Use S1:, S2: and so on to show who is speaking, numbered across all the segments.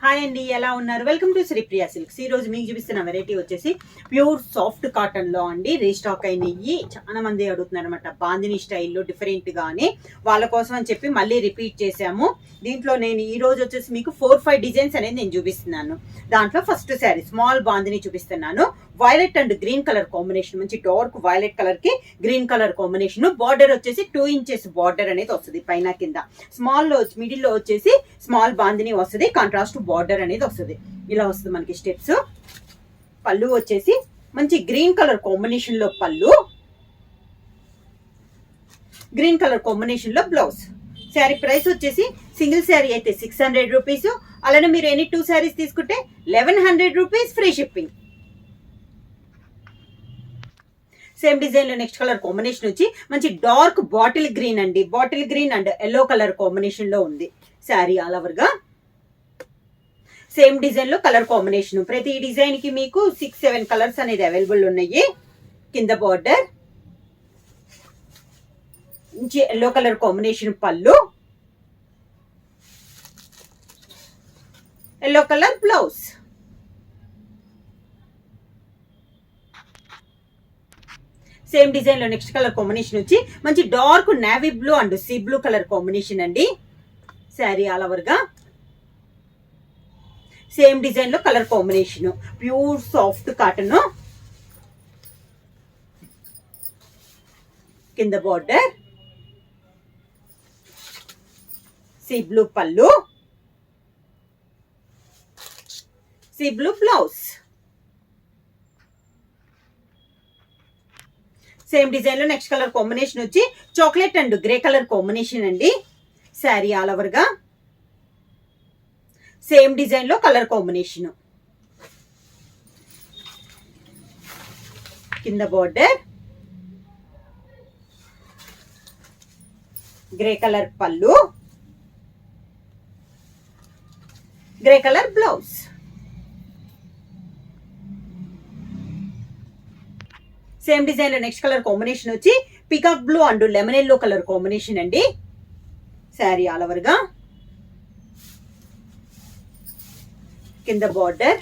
S1: Hi అండి, ఎలా ఉన్నారు? Welcome to Sripriya silks. ఈ రోజు మీకు చూపిస్తున్న వెరైటీ వచ్చేసి ప్యూర్ సాఫ్ట్ కాటన్ లో అండి. రీస్టాక్ అయినవి చాలా మంది అడుగుతున్నారు అనమాట. బాందిని స్టైల్లో డిఫరెంట్ గానే వాళ్ళ కోసం అని చెప్పి మళ్ళీ రిపీట్ చేశాము. దీంట్లో నేను ఈ రోజు వచ్చేసి మీకు 4-5 డిజైన్స్ అనేది నేను చూపిస్తున్నాను. దాంట్లో ఫస్ట్ శారీ స్మాల్ బాందిని చూపిస్తున్నాను. Violet and green colour combination, మంచి డార్క్ వైలెట్ కలర్ కి గ్రీన్ కలర్ కాంబినేషన్. బార్డర్ వచ్చేసి 2 ఇంచెస్ బార్డర్ అనేది వస్తుంది పైన కింద. స్మాల్ లో మిడిల్ లో వచ్చేసి స్మాల్ బాందిని వస్తుంది, కాంట్రాస్ట్ బార్డర్ అనేది వస్తుంది. ఇలా వస్తుంది మనకి స్టెప్స్. పళ్ళు వచ్చేసి మంచి గ్రీన్ కలర్ కాంబినేషన్ లో పళ్ళు, గ్రీన్ కలర్ కాంబినేషన్ లో బ్లౌజ్. శారీ ప్రైస్ వచ్చేసి సింగిల్ శారీ అయితే 600 రూపీస్, అలానే మీరు ఎనీ 2 శారీస్ తీసుకుంటే 1100 rupees free shipping. Same design లో నెక్స్ట్ కలర్ కాంబినేషన్ వచ్చి మంచి డార్క్ బాటిల్ గ్రీన్ అండి. Bottle green and yellow colour combination లో ఉంది శారీ ఆల్ ఓవర్ గా. సేమ్ డిజైన్ లో కలర్ కాంబినేషన్, ప్రతి డిజైన్ కి మీకు 6-7 కలర్స్ అనేది అవైలబుల్ ఉన్నాయి. కింద బార్డర్ మంచి ఎల్లో కలర్ కాంబినేషన్, పళ్ళు yellow colour blouse. Same design లో నెక్స్ట్ కలర్ కాంబినేషన్ వచ్చి మంచి dark navy blue and sea blue colour combination అండి. శారీ ఆల్ ఓవర్ గా సేమ్ డిజైన్ లో colour combination, pure soft cotton. కింద బార్డర్ సీ బ్లూ పళ్ళు, sea blue blouse. Same design లో next colour combination వచ్చి chocolate and grey colour combination అండి. Sari all over గా same design లో కలర్ కాంబినేషన్. కింద బార్డర్ గ్రే కలర్ పళ్ళు, grey colour blouse. Same design లో నెక్స్ట్ కలర్ కాంబినేషన్ వచ్చి peacock blue and lemon yellow colour combination అండి. Sari all over గా కింద బార్డర్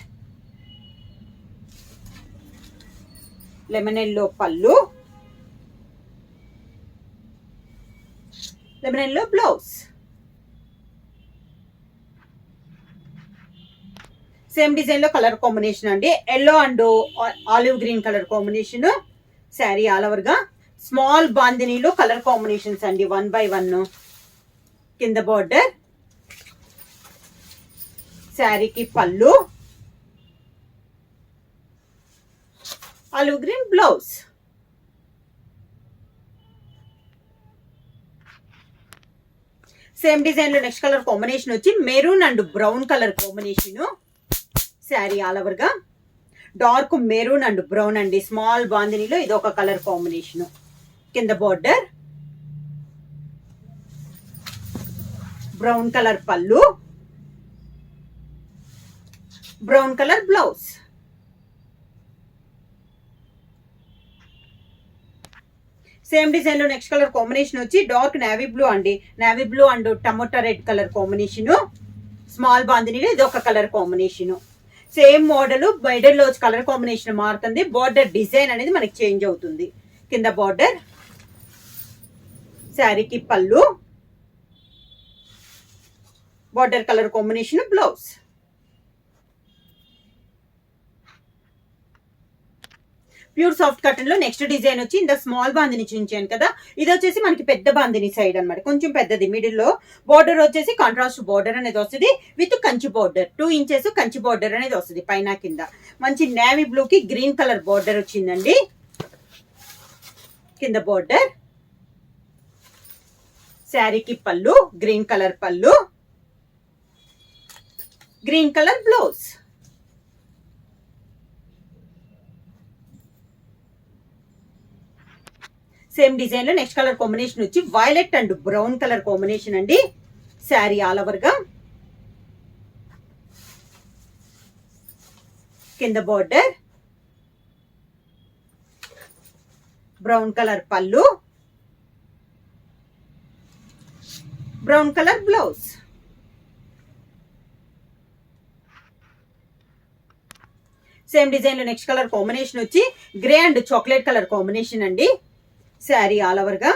S1: లెమన్ ఎల్లో పళ్ళు, lemon yellow blouse. Same design లో కలర్ కాంబినేషన్ అండి, yellow and olive green colour combination. Sari all over గా small బాందినీలో colour combinations అండి, 1 by 1. కింద border శారీకి పళ్ళు, olive green blouse. Same design లో నెక్స్ట్ కలర్ కాంబినేషన్ వచ్చి maroon and brown colour combination. Sari all over గా డార్క్ మెరూన్ అండ్ బ్రౌన్ అండి. Small బాందినీలో ఇది ఒక కలర్ కాంబినేషన్. కింద బార్డర్ బ్రౌన్ కలర్ పళ్ళు, brown colour blouse. Same design లో నెక్స్ట్ కలర్ కాంబినేషన్ వచ్చి డార్క్ నేవీ బ్లూ అండి. Navy blue and tomato red colour combination. Small బాందినీలో ఇది ఒక కలర్ కాంబినేషన్. సేమ్ మోడల్ బైడర్ లో కలర్ కాంబినేషన్ మారుతుంది, బార్డర్ డిజైన్ అనేది మనకి చేంజ్ అవుతుంది. కింద బార్డర్ శారీకి పళ్ళు, border colour combination blouse. Pure soft cotton లో నెక్స్ట్ డిజైన్ వచ్చి ఇంత స్మాల్ బాందిని చూపించాను కదా, ఇది వచ్చేసి మనకి పెద్ద బాందిని సైడ్ అనమాట, కొంచెం పెద్దది. మిడిల్ లో బార్డర్ వచ్చేసి కాంట్రాస్ట్ బార్డర్ అనేది వస్తుంది with Kanchi border, 2 inches Kanchi border అనేది వస్తుంది పైన కింద. మంచి నేవీ బ్లూ కి గ్రీన్ కలర్ బార్డర్ వచ్చిందండి. కింద బార్డర్ శారీకి పళ్ళు, గ్రీన్ కలర్ పళ్ళు, green colour blouse. Same design లో నెక్స్ట్ కలర్ కాంబినేషన్ వచ్చి violet and brown colour combination అండి. శారీ ఆల్ ఓవర్ గా కింద బార్డర్ బ్రౌన్ కలర్ పళ్ళు, brown colour blouse. Same design లో నెక్స్ట్ కలర్ కాంబినేషన్ వచ్చి grey and chocolate colour combination అండి. Sari all over గా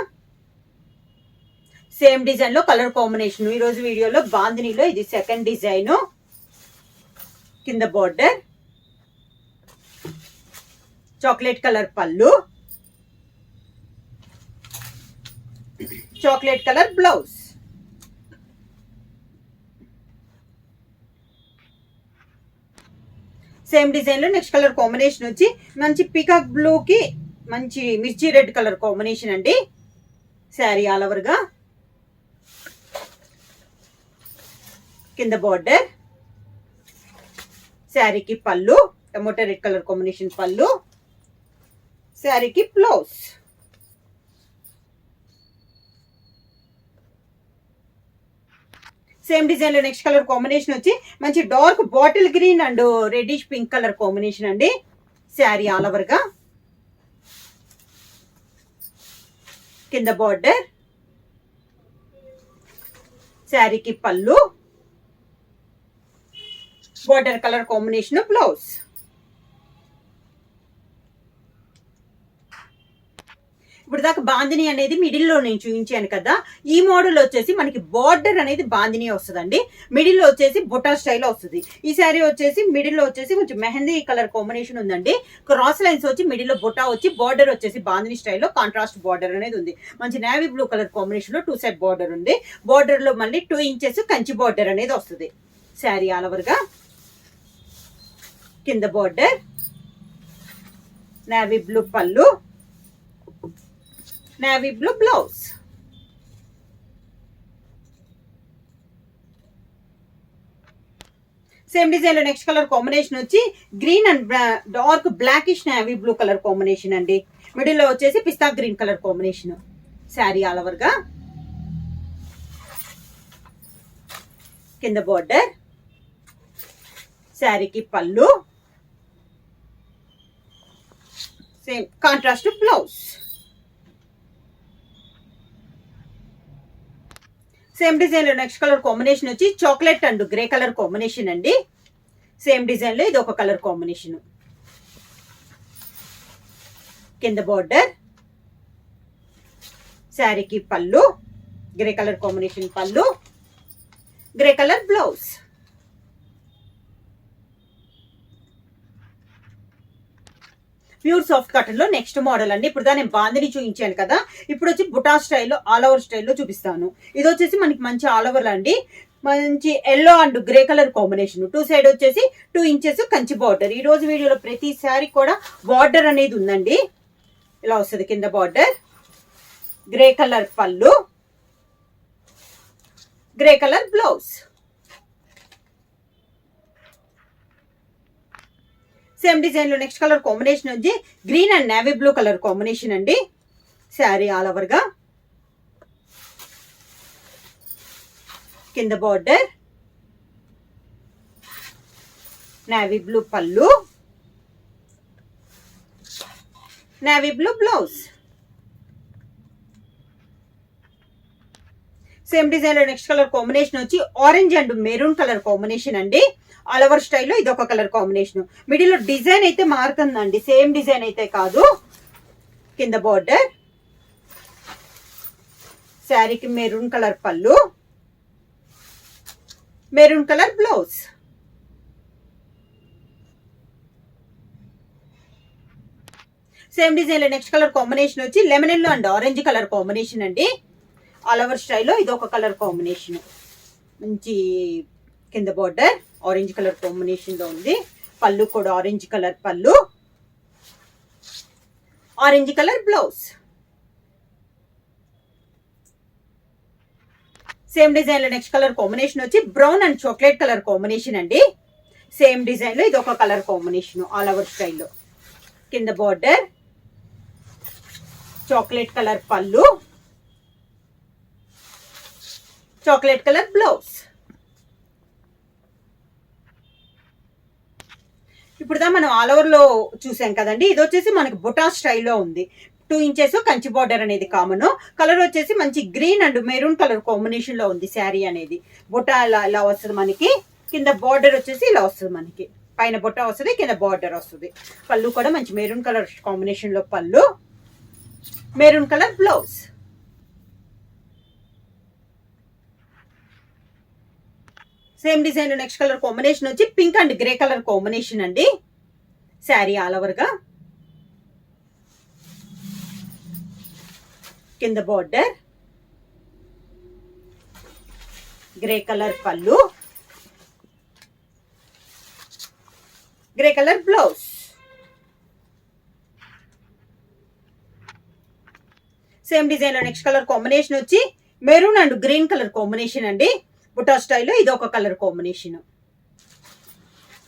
S1: సేమ్ డిజైన్ లో కలర్ కాంబినేషన్. ఈ రోజు వీడియోలో బాందినీలో ఇది సెకండ్ డిజైన్. కింద బార్డర్, చాక్లెట్ కలర్ పళ్ళు, chocolate colour blouse. Same design లో నెక్స్ట్ కలర్ కాంబినేషన్ వచ్చి మంచి పీకాక్ బ్లూ కి మంచి మిర్చి రెడ్ కలర్ కాంబినేషన్ అండి. శారీ ఆల్ ఓవర్ గా కింద బార్డర్, శారీకి పళ్ళు టమోటా రెడ్ కలర్ కాంబినేషన్ పళ్ళు, శారీకి బ్లౌజ్. సేమ్ డిజైన్ లో నెక్స్ట్ కలర్ కాంబినేషన్ వచ్చి మంచి dark bottle green and reddish pink colour combination అండి. శారీ ఆల్ ఓవర్ గా కింద బార్డర్, శారీకి పళ్ళు, బార్డర్ కలర్ కాంబినేషన్ బ్లౌజ్. ఇప్పుడు దాకా బాందిని అనేది మిడిల్ లో నేను చూపించాను కదా. ఈ మోడల్ వచ్చేసి మనకి బార్డర్ అనేది బాందిని వస్తుందండి. మిడిల్ లో వచ్చేసి బుటా స్టైల్ వస్తుంది. ఈ శారీ వచ్చేసి మిడిల్ లో వచ్చేసి కొంచెం మెహందీ కలర్ కాంబినేషన్ ఉందండి. క్రాస్ లైన్స్ వచ్చి మిడిల్ లో బుటా వచ్చి బార్డర్ వచ్చేసి బాందిని స్టైల్లో కాంట్రాస్ట్ బార్డర్ అనేది ఉంది. మంచి నేవీ బ్లూ కలర్ కాంబినేషన్ లో 2 సైడ్ బార్డర్ ఉంది. బార్డర్ లో మళ్ళీ 2 ఇంచెస్ కంచి బార్డర్ అనేది వస్తుంది. శారీ ఆల్ ఓవర్ గా కింద బార్డర్, నేవీ బ్లూ పళ్ళు, navy blue blouse. Same design లో నెక్స్ట్ కలర్ కాంబినేషన్ వచ్చి green and dark blackish navy blue colour combination అండి. మిడిల్ లో వచ్చేసి పిస్తా green colour combination. Sari all over గా కింద బార్డర్, శారీకి పళ్ళు, same contrast blouse. Same design లో నెక్స్ట్ కలర్ కాంబినేషన్ వచ్చి chocolate and grey colour combination అండి. సేమ్ డిజైన్ లో ఇది ఒక కలర్ కాంబినేషన్. కింద బార్డర్, శారీకి పళ్ళు, గ్రే కలర్ కాంబినేషన్ పళ్ళు, grey colour blouse. Pure soft cotton లో నెక్స్ట్ మోడల్ అండి. ఇప్పుడు నేను బాందిని చూపించాను కదా. ఇప్పుడు వచ్చి బుటా స్టైల్లో ఆల్ ఓవర్ స్టైల్లో చూపిస్తాను. ఇది వచ్చేసి మనకి మంచి ఆల్ ఓవర్ అండి. మంచి yellow and grey colour combination. 2 side వచ్చేసి 2 ఇంచెస్ కంచి బార్డర్. ఈ రోజు వీడియోలో ప్రతి శారీ కూడా బార్డర్ అనేది ఉందండి. ఇలా వస్తుంది కింద బార్డర్, గ్రే కలర్ పళ్ళు, grey colour blouse. Same design లో నెక్స్ట్ కలర్ కాంబినేషన్ వచ్చి green and navy blue colour combination అండి. శారీ ఆల్ ఓవర్ గా కింద బార్డర్, నేవీ బ్లూ పళ్ళు, navy blue blouse. Same design లో నెక్స్ట్ కలర్ కాంబినేషన్ వచ్చి orange and maroon colour combination అండి. All over స్టైల్లో ఇది ఒక కలర్ కాంబినేషన్. మిడిల్ లో డిజైన్ అయితే మారుతుందండి, సేమ్ డిజైన్ అయితే కాదు. కింద బార్డర్, శారీకి మెరూన్ కలర్ పళ్ళు, maroon colour blouse. Same design లో నెక్స్ట్ కలర్ కాంబినేషన్ వచ్చి lemon yellow and orange colour combination అండి. ఆల్ ఓవర్ స్టైల్లో ఇది ఒక కలర్ కాంబినేషన్. మంచి కింద బార్డర్ ఆరెంజ్ కలర్ కాంబినేషన్ లో ఉంది. పళ్ళు కూడా ఆరెంజ్ కలర్ పళ్ళు, orange colour blouse. Same design లో నెక్స్ట్ కలర్ కాంబినేషన్ వచ్చి brown and chocolate colour combination అండి. సేమ్ డిజైన్ లో ఇది ఒక కలర్ కాంబినేషన్ ఆల్ ఓవర్ స్టైల్లో. కింద బార్డర్, చాక్లెట్ కలర్ పళ్ళు, చాక్లెట్ కలర్ బ్లౌజ్. ఇప్పుడు మనం ఆల్ ఓవర్ లో చూసాం కదండి. ఇది వచ్చేసి మనకి బుటా స్టైల్లో ఉంది. 2 ఇంచెస్ కంచి బార్డర్ అనేది కామన్. కలర్ వచ్చేసి మంచి green and maroon colour combination లో ఉంది శారీ అనేది. బుటా ఇలా వస్తుంది మనకి. కింద బార్డర్ వచ్చేసి ఇలా వస్తుంది మనకి. పైన బొట్ట వస్తుంది, కింద బార్డర్ వస్తుంది. పళ్ళు కూడా మంచి మెరూన్ కలర్ కాంబినేషన్ లో పళ్ళు, maroon colour blouse. Same design next colour combination వచ్చి pink and grey colour combination అండి. శారీ ఆల్ ఓవర్ గా కింద బార్డర్, గ్రే కలర్ పళ్ళు, grey colour blouse. Same design లో నెక్స్ట్ కలర్ కాంబినేషన్ వచ్చి maroon and green colour combination అండి. బుటా స్టైల్లో ఇది ఒక కలర్ కాంబినేషన్.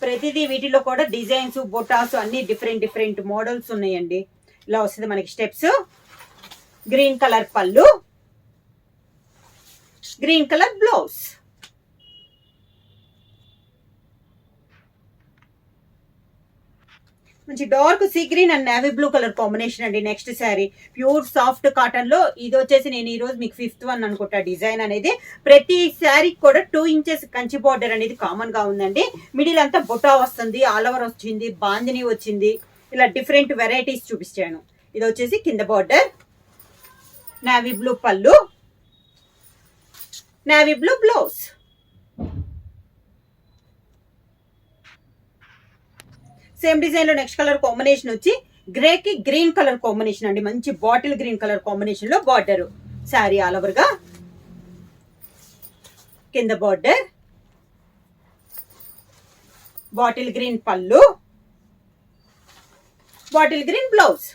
S1: ప్రతిదీ వీటిలో కూడా డిజైన్స్ బొటాస్ అన్ని డిఫరెంట్ డిఫరెంట్ మోడల్స్ ఉన్నాయండి. ఇలా వస్తుంది మనకి స్టెప్స్. గ్రీన్ కలర్ పళ్ళు, గ్రీన్ కలర్ బ్లౌజ్. మంచి dark sea green and navy blue colour combination అండి. Next sari pure soft cotton లో. ఇది వచ్చేసి నేను ఈ రోజు మీకు 5th వన్ అనుకుంటా. డిజైన్ అనేది ప్రతి శారీ కూడా 2 ఇంచెస్ కంచి బార్డర్ అనేది కామన్ గా ఉందండి. మిడిల్ అంతా బొటా వస్తుంది, ఆల్ ఓవర్ వచ్చింది, బాందిని వచ్చింది. ఇలా డిఫరెంట్ వెరైటీస్ చూపించాను. ఇది వచ్చేసి కింద బార్డర్, నేవీ బ్లూ పళ్ళు, navy blue blouse. Same design లో నెక్స్ట్ కలర్ కాంబినేషన్ వచ్చి గ్రే కి గ్రీన్ కలర్ కాంబినేషన్ అండి. మంచి బాటిల్ గ్రీన్ కలర్ కాంబినేషన్ లో బార్డర్. శారీ ఆల్ ఓవర్ గా కింద బార్డర్, బాటిల్ గ్రీన్ పళ్ళు, bottle green blouse.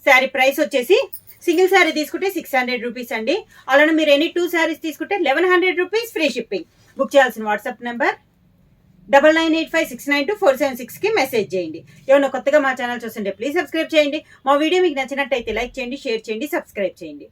S1: Sari price వచ్చేసి సింగిల్ శారీ తీసుకుంటే 600 రూపీస్ అండి. అలానే మీరు ఎనీ 2 శారీస్ తీసుకుంటే 1100 రూపీస్ ఫ్రీ షిప్పింగ్. బుక్ చేయాల్సిన వాట్సాప్ నెంబర్ 9985692476 కి మెసేజ్ చేయండి. ఏమన్నా కొత్తగా మా ఛానల్ చూస్తుంటే ప్లీజ్ సబ్స్క్రైబ్ చేయండి. మా వీడియో మీకు నచ్చినట్టయితే లైక్ చేయండి, షేర్ చేయండి, సబ్స్క్రైబ్ చేయండి.